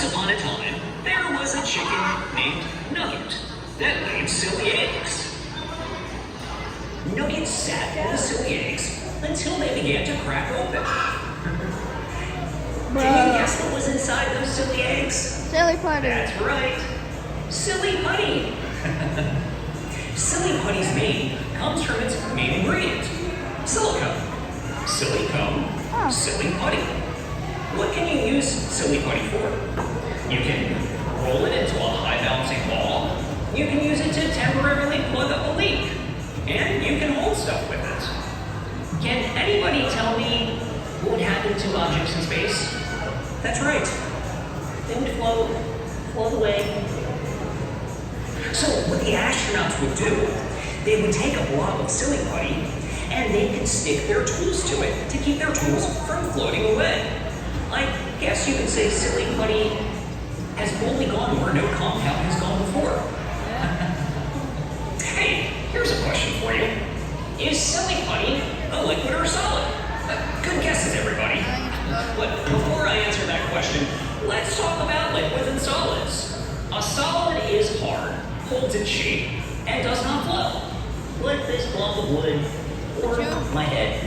Once upon a time, there was a chicken named Nugget that laid silly eggs. Nugget sat on the silly eggs until they began to crack open. Can you guess what was inside those silly eggs? Silly putty. That's right. Silly putty. Silly putty's name comes from its main ingredient, silicone. Silicone, silly putty. What can you use silly putty for? You can roll it into a high bouncing ball. You can use it to temporarily plug up a leak. And you can hold stuff with it. Can anybody tell me what would happen to objects in space? That's right. They would float away. So what the astronauts would do, they would take a blob of silly putty and they could stick their tools to it to keep their tools from floating away. I guess you could say silly putty has boldly gone where no compound has gone before. Hey, here's a question for you. Is silly putty a liquid or a solid? Good guesses, everybody. But before I answer that question, let's talk about liquids and solids. A solid is hard, holds its shape, and does not flow. Like this block of wood, or my head.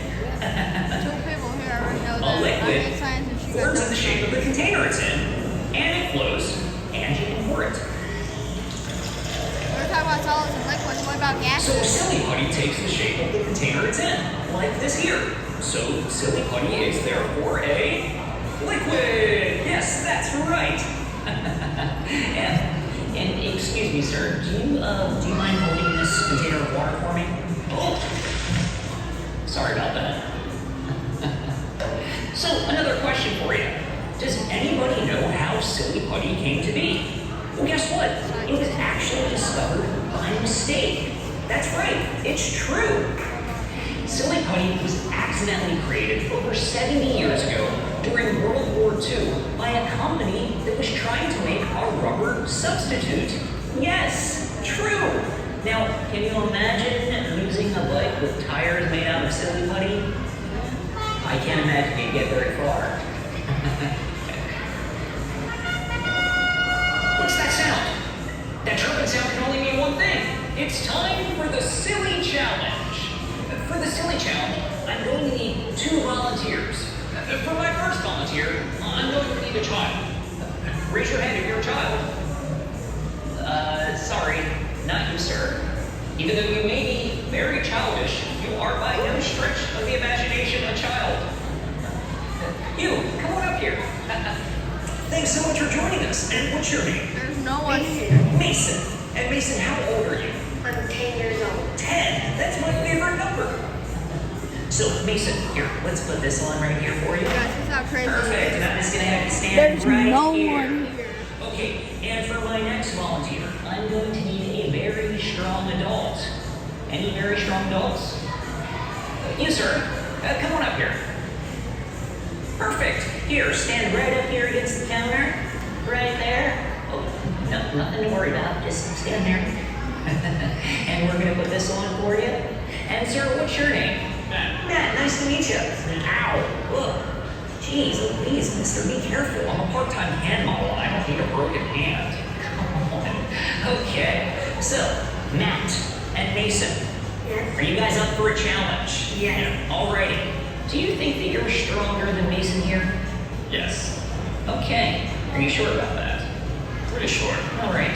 Two people here already know that. A liquid forms in the shape of the container it's in, and it flows, and you can pour it. We're talking about solids and liquids. What about gases? So silly putty takes the shape of the container it's in, like this here. So silly putty is therefore a liquid. Yes, that's right. and excuse me, sir. Do you mind holding this container of water for me? Oh, sorry about that. So another question for you. Does anybody know how silly putty came to be? Well, guess what? It was actually discovered by mistake. That's right, it's true. Silly putty was accidentally created over 70 years ago during World War II by a company that was trying to make a rubber substitute. Yes, true. Now, can you imagine using a bike with tires made out of silly putty? I can't imagine you'd get very far. What's that sound? That chirping sound can only mean one thing. It's time for the silly challenge. For the silly challenge, I'm going to need 2 volunteers. For my first volunteer, I'm going to need a child. Raise your hand if you're a child. Sorry, not you, sir. Even though you may be very childish, you are by no stretch of the imagination a child. You, come on up here. Thanks so much for joining us. And what's your name? There's no one here. Mason. And Mason, how old are you? I'm 10 years old. 10. That's my favorite number. So, Mason, here, let's put this on right here for you. Guys, this is how crazy Perfect. it And is. I'm just going to have you stand There's right no here. one here. Okay, and for my next volunteer, I'm going to need a very strong adult. Any very strong adults? You, sir. Come on up here. Perfect. Here, stand right up here against the counter. Right there. Oh, no, nothing to worry about. Just stand there. And we're going to put this on for you. And, sir, what's your name? Matt. Matt, nice to meet you. Ow. Look. Jeez, please, mister, be careful. I'm a part-time hand model. I don't need a broken hand. Come on. Okay. So, Matt and Mason. Yes. Are you guys up for a challenge? Yes. Alrighty. Do you think that you're stronger than Mason here? Yes. Okay. Are you sure about that? Pretty sure. Alright.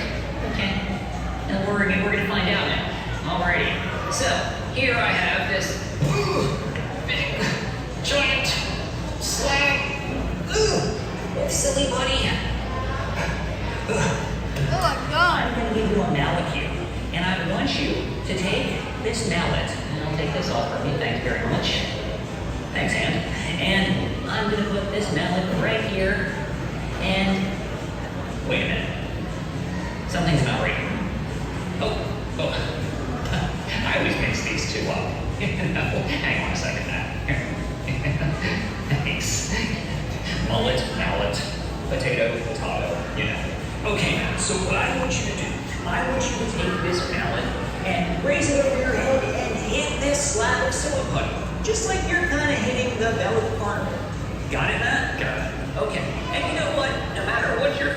Okay. And we're gonna find out now. Alrighty. So, here I have this big, giant slab of silly putty. Oh my god. I'm gonna give you a mallet cube. And I want you to take this mallet, and I'll take this off from you, thanks very much. Thanks, hand. And I'm gonna put this mallet right here, and wait a minute. Something's not right. Oh. I always mix these two up. Hang on a second now. Thanks. Mullet, mallet, potato, you know. Okay, now, so what I want you to do, I want you to take this mallet and raise it over your head and hit this slab of silly putty. Just like you're kind of hitting the bell of the carnival. Got it, Matt? Got it. Okay. And you know what? No matter what your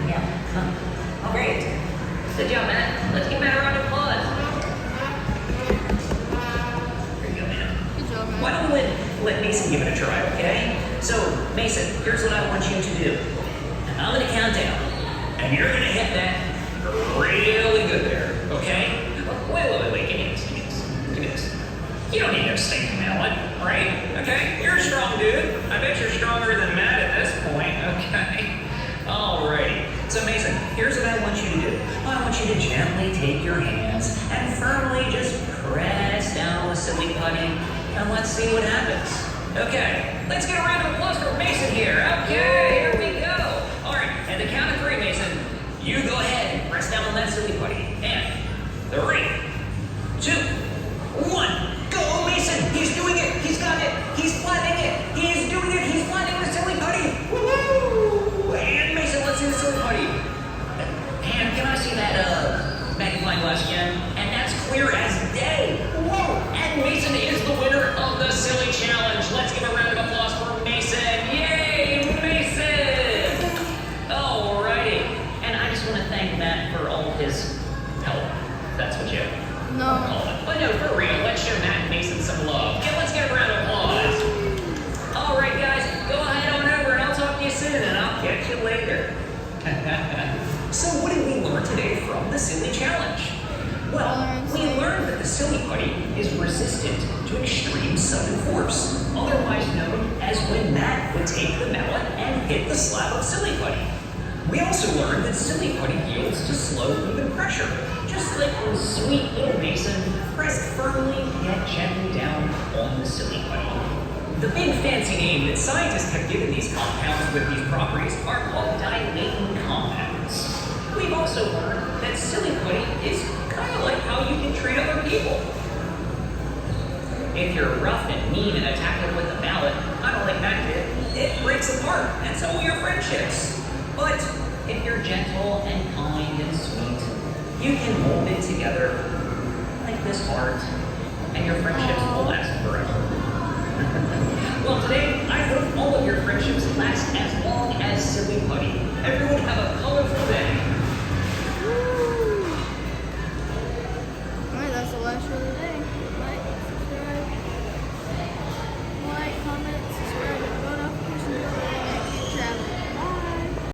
Yeah. Oh, great. Good job, Matt. Let's give Matt a round of applause. Here you go, man. Good job, man. Why don't we let Mason give it a try, okay? So, Mason, here's what I want you to do. I'm gonna count down, and you're gonna hit that really good there, okay? Wait. Give me this. You don't need no stinking mallet, right? Okay? You're a strong dude. I bet you're stronger than Matt at this point, okay? Alrighty. So Mason, here's what I want you to do. I want you to gently take your hands and firmly just press down the silly putty, and let's see what happens. Okay, let's get a round of applause for Mason here. Okay, here we go. Alright, at the count of 3, Mason, you go ahead and press down on that silly putty. And 3, 2, 1. Go, Mason! He's doing it! He's got it! He's flattening it! He's doing it! He's flattening the silly putty! Woohoo! And Mason, let's see the silly putty. And can I see that magnifying glass again? And that's clear as day. Whoa! And Mason is the winner of the silly challenge. Let's give a round of applause for Mason. Yay, Mason! Alrighty. And I just want to thank Matt for all of his help. That's what you No. call it. But no, for real, let's show Matt and Mason some love. Yeah, let's get a round of applause. Alright, guys, go ahead on over and I'll talk to you soon and I'll catch you later. So what did we learn today from the silly challenge? Well, we learned that the silly putty is resistant to extreme sudden force, otherwise known as when Matt would take the mallet and hit the slab of silly putty. We also learned that silly putty yields to slow even pressure, just like when sweet little Mason pressed firmly yet gently down on the silly putty. The big fancy name that scientists have given these compounds with these properties are called dilating compounds. We've also learned that silly putty is kind of like how you can treat other people. If you're rough and mean and attack them with a mallet, kind of like Matt did, it breaks apart, and so will your friendships. But if you're gentle and kind and sweet, you can mold it together like this heart, and your friendships will last forever. Well, today, I hope all of your friendships last as long as silly putty. Everyone have a colorful